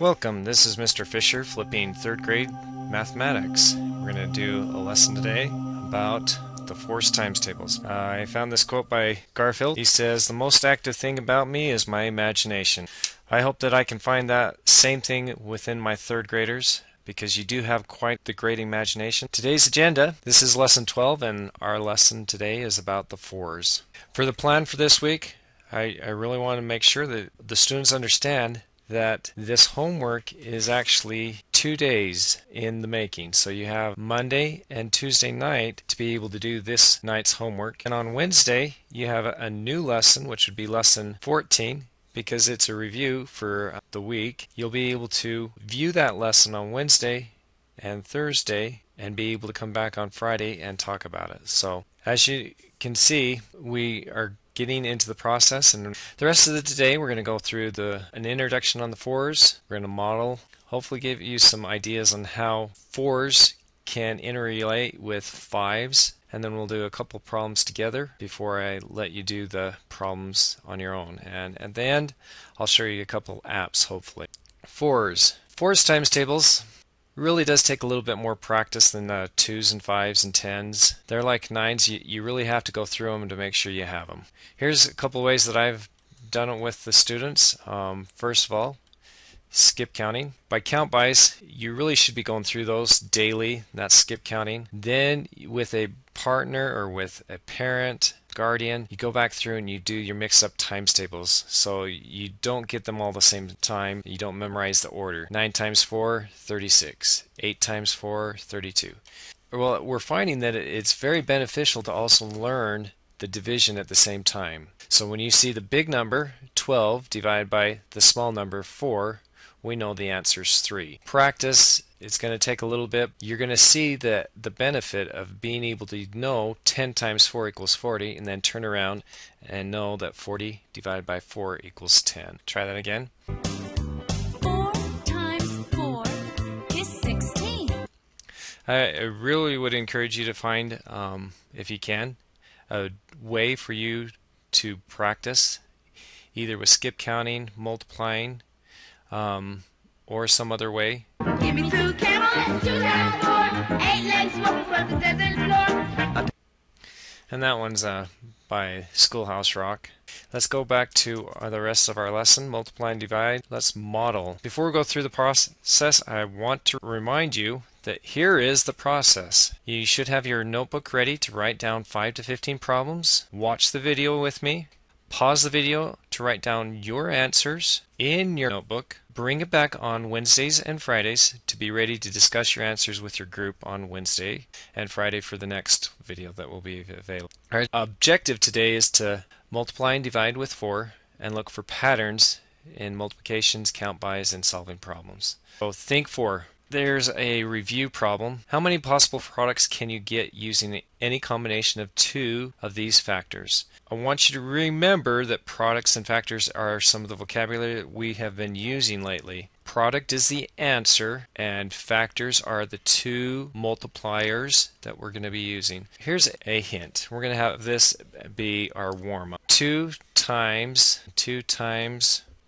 Welcome, this is Mr. Fisher flipping 3rd grade mathematics. We're going to do a lesson today about the force times tables. I found this quote by Garfield. He says, "The most active thing about me is my imagination." I hope that I can find that same thing within my 3rd graders, because you do have quite the great imagination. Today's agenda, this is lesson 12, and our lesson today is about the fours. For the plan for this week, I really want to make sure that the students understand that this homework is actually 2 days in the making. So you have Monday and Tuesday night to be able to do this night's homework. And on Wednesday, you have a new lesson, which would be lesson 14. Because it's a review for the week, you'll be able to view that lesson on Wednesday and Thursday and be able to come back on Friday and talk about it. So as you can see, we are getting into the process, and the rest of the day we're going to go through an introduction on the fours. We're going to model, hopefully give you some ideas on how fours can interrelate with fives, and then we'll do a couple problems together before I let you do the problems on your own. And at the end, I'll show you a couple apps, hopefully. Fours times tables really does take a little bit more practice than 2s and 5s and 10s. They're like 9s. You really have to go through them to make sure you have them. Here's a couple ways that I've done it with the students. First of all, skip counting. By count bys, you really should be going through those daily. That's skip counting. Then with a partner or with a parent, guardian, you go back through and you do your mix-up times tables. So you don't get them all the same time. You don't memorize the order. 9 times 4, 36. 8 times 4, 32. Well, we're finding that it's very beneficial to also learn the division at the same time. So when you see the big number, 12, divided by the small number, 4, we know the answer is 3. Practice, it's going to take a little bit. You're going to see the benefit of being able to know 10 times 4 equals 40, and then turn around and know that 40 divided by 4 equals 10. Try that again. 4 times 4 is 16. I really would encourage you to find, if you can, a way for you to practice, either with skip counting, multiplying, or some other way. Give me 2 camels, 2 times 4, 8 legs walking across the desert floor. And that one's by Schoolhouse Rock. Let's go back to the rest of our lesson, multiply and divide. Let's model. Before we go through the process, I want to remind you that here is the process. You should have your notebook ready to write down 5 to 15 problems. Watch the video with me. Pause the video to write down your answers in your notebook. Bring it back on Wednesdays and Fridays to be ready to discuss your answers with your group on Wednesday and Friday for the next video that will be available. Our objective today is to multiply and divide with 4 and look for patterns in multiplications, count bys, and solving problems. So think 4. There's a review problem. How many possible products can you get using any combination of 2 of these factors? I want you to remember that products and factors are some of the vocabulary that we have been using lately. Product is the answer, and factors are the 2 multipliers that we're going to be using. Here's a hint. We're going to have this be our warm-up. 2 times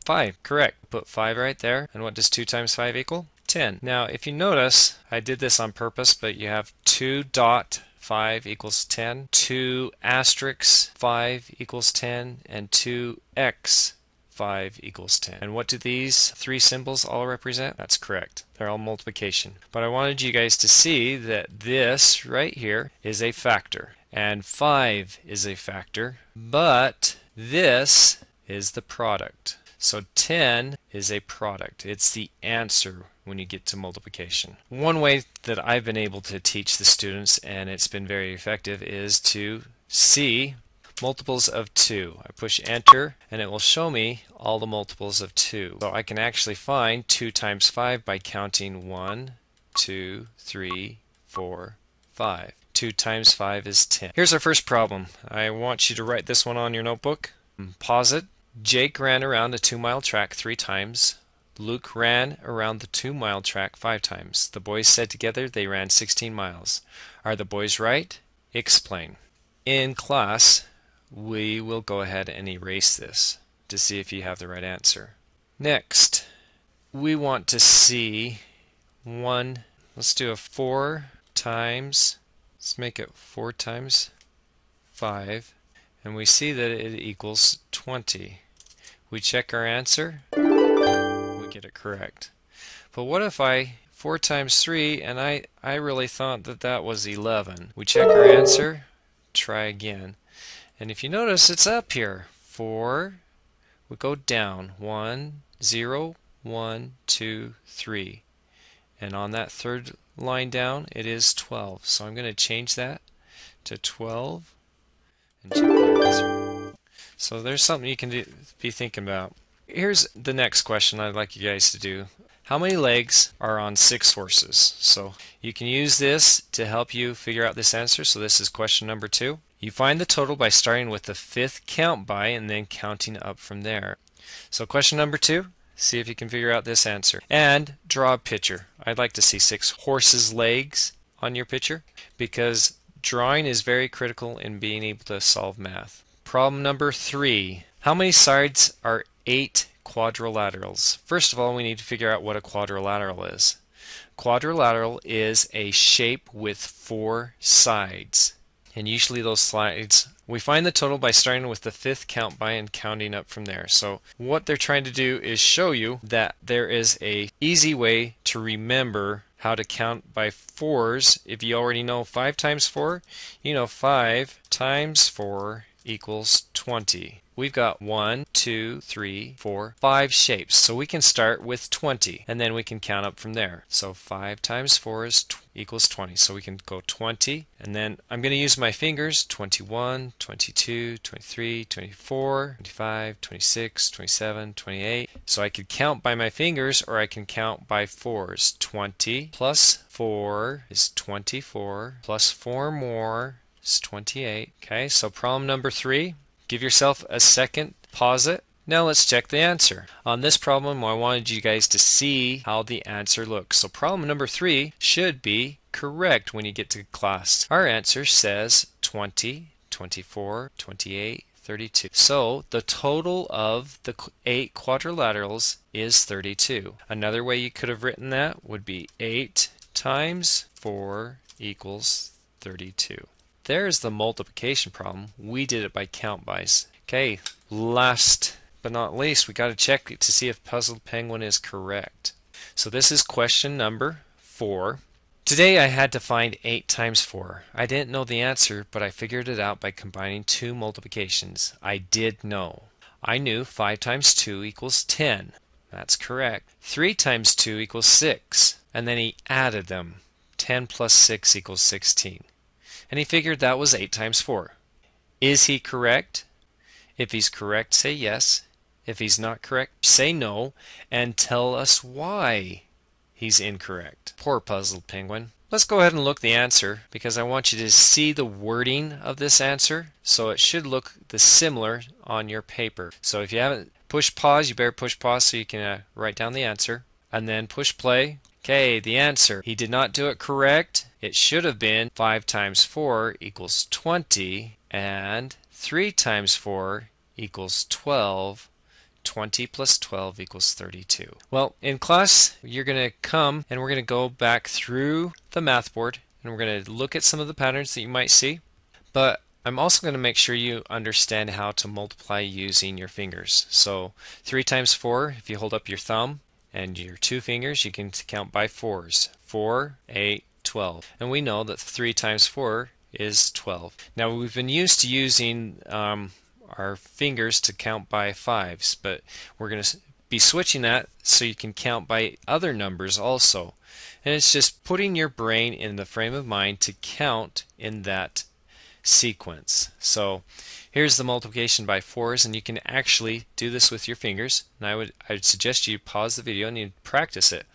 5. Correct. Put 5 right there. And what does 2 times 5 equal? 10. Now, if you notice, I did this on purpose, but you have 2.5 equals 10, 2 asterisk 5 equals 10, and 2x 5 equals 10. And what do these 3 symbols all represent? That's correct. They're all multiplication. But I wanted you guys to see that this right here is a factor, and 5 is a factor, but this is the product. So 10 is a product. It's the answer when you get to multiplication. One way that I've been able to teach the students, and it's been very effective, is to see multiples of 2. I push enter and it will show me all the multiples of 2. So I can actually find 2 times 5 by counting 1, 2, 3, 4, 5. 2 times 5 is 10. Here's our first problem. I want you to write this one on your notebook. Pause it. Jake ran around a 2-mile track 3 times. Luke ran around the 2-mile track 5 times. The boys said together they ran 16 miles. Are the boys right? Explain. In class, we will go ahead and erase this to see if you have the right answer. Next, we want to see one. Let's do a 4 times, let's make it 4 times 5, and we see that it equals 20. We check our answer, we get it correct. But what if 4 times 3, and I really thought that that was 11. We check our answer, try again. And if you notice, it's up here. 4, we go down. 1, 0, 1, 2, 3. And on that third line down, it is 12. So I'm going to change that to 12 and check my answer. So there's something you can be thinking about. Here's the next question I'd like you guys to do. How many legs are on 6 horses? So you can use this to help you figure out this answer. So this is question number 2. You find the total by starting with the 5th count by and then counting up from there. So question number 2, see if you can figure out this answer. And draw a picture. I'd like to see 6 horses' legs on your picture because drawing is very critical in being able to solve math. Problem number 3. How many sides are 8 quadrilaterals? First of all, we need to figure out what a quadrilateral is. Quadrilateral is a shape with 4 sides. And usually those sides, we find the total by starting with the 5th count by and counting up from there. So what they're trying to do is show you that there is a easy way to remember how to count by 4s. If you already know 5 times 4, you know 5 times 4 equals 20. We've got 1, 2, 3, 4, 5 shapes. So we can start with 20 and then we can count up from there. So 5 times 4 equals 20. So we can go 20 and then I'm going to use my fingers. 21, 22, 23, 24, 25, 26, 27, 28. So I could count by my fingers or I can count by 4s. 20 plus 4 is 24 plus 4 more is 28. Okay, so problem number 3. Give yourself a second, pause it. Now let's check the answer. On this problem, I wanted you guys to see how the answer looks. So problem number 3 should be correct when you get to class. Our answer says 20, 24, 28, 32. So the total of the 8 quadrilaterals is 32. Another way you could have written that would be 8 times 4 equals 32. There's the multiplication problem. We did it by count bys. Okay, last but not least, we got to check to see if Puzzled Penguin is correct. So this is question number 4. Today I had to find 8 times 4. I didn't know the answer, but I figured it out by combining 2 multiplications. I did know. I knew 5 times 2 equals 10. That's correct. 3 times 2 equals 6. And then he added them. 10 plus 6 equals 16. And he figured that was 8 times 4. Is he correct? If he's correct, say yes. If he's not correct, say no, and tell us why he's incorrect. Poor Puzzled Penguin. Let's go ahead and look the answer because I want you to see the wording of this answer. So it should look similar on your paper. So if you haven't pushed pause, you better push pause so you can write down the answer. And then push play. Okay, the answer. He did not do it correct. It should have been 5 times 4 equals 20 and 3 times 4 equals 12. 20 plus 12 equals 32. Well, in class, you're going to come and we're going to go back through the math board and we're going to look at some of the patterns that you might see. But I'm also going to make sure you understand how to multiply using your fingers. So 3 times 4, if you hold up your thumb and your 2 fingers, you can count by 4s. 4, 8, 12. And we know that 3 times 4 is 12. Now we've been used to using our fingers to count by 5s, but we're going to be switching that so you can count by other numbers also. And it's just putting your brain in the frame of mind to count in that sequence. So here's the multiplication by 4s, and you can actually do this with your fingers. And I would suggest you pause the video and you practice it.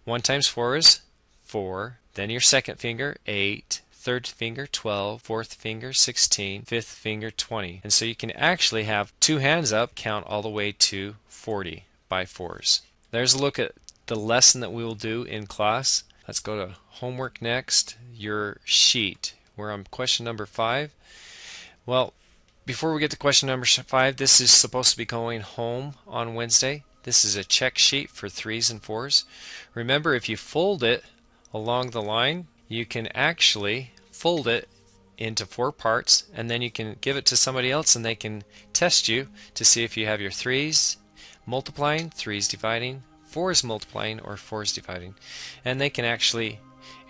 1 times 4 is 4. Then your second finger, 8. Third finger, 12. Fourth finger, 16. Fifth finger, 20. And so you can actually have 2 hands up, count all the way to 40 by 4s. There's a look at the lesson that we will do in class. Let's go to homework next. Your sheet. We're on question number 5. Well, before we get to question number 5, this is supposed to be going home on Wednesday. This is a check sheet for 3s and 4s. Remember, if you fold it along the line, you can actually fold it into 4 parts, and then you can give it to somebody else and they can test you to see if you have your 3s multiplying, 3s dividing, 4s multiplying, or 4s dividing. And they can actually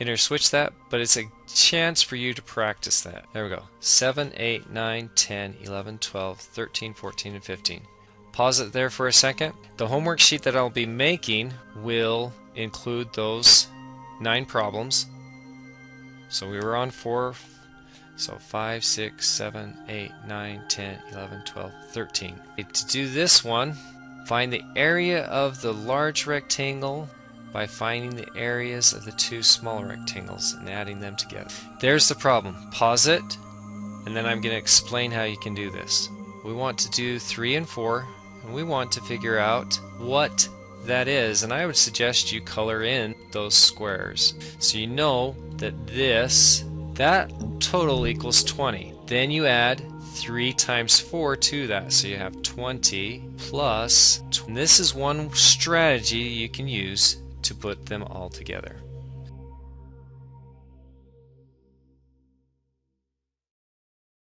interswitch that, but it's a chance for you to practice that. There we go. 7, 8, 9, 10, 11, 12, 13, 14, and 15. Pause it there for a second. The homework sheet that I'll be making will include those 9 problems. So we were on 4, so 5, 6, 7, 8, 9, 10, 11, 12, 13. To do this one, find the area of the large rectangle by finding the areas of the 2 small rectangles and adding them together. There's the problem. Pause it, and then I'm going to explain how you can do this. We want to do 3 and 4, and we want to figure out what that is, and I would suggest you color in those squares so you know that that total equals 20. Then you add 3 times 4 to that, so you have 20 plus, and this is one strategy you can use to put them all together.